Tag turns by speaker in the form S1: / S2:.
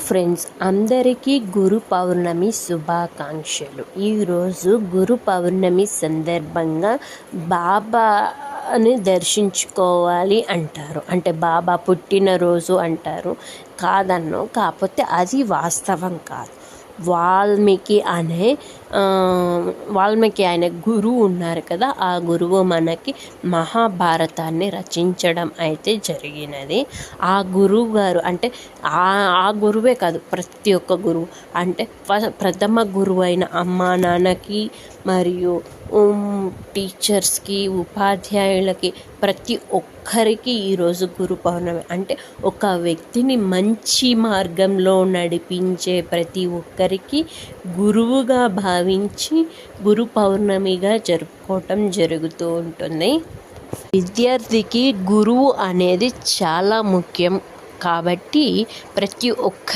S1: Friends, అందరికీ గురు పౌర్ణమి శుభాకాంక్షలు. ఈరోజు గురు పౌర్ణమి సందర్భంగా బాబాని దర్శించుకోవాలి అంటారు. అంటే బాబా పుట్టినరోజు అంటారు. కాకపోతే అది వాస్తవం కాదు. వాల్మీకి అనే గురువు ఉన్నారు కదా, ఆ గురువు మనకి మహాభారతాన్ని రచించడం అయితే జరిగినది. ఆ గురువు గారు అంటే ఆ గురువే కాదు, ప్రతి ఒక్క గురువు అంటే ప్రథమ గురువు అయిన అమ్మా నాన్నకి మరియు టీచర్స్కి, ఉపాధ్యాయులకి, ప్రతి ఒక్కరికి ఈరోజు గురు పౌర్ణమి. అంటే ఒక వ్యక్తిని మంచి మార్గంలో నడిపించే ప్రతి ఒక్కరికి గురువుగా భావించి గురు పౌర్ణమిగా జరుపుకోవటం జరుగుతూ ఉంటుంది. విద్యార్థికి గురువు అనేది చాలా ముఖ్యం. కాబట్టి ప్రతి ఒక్క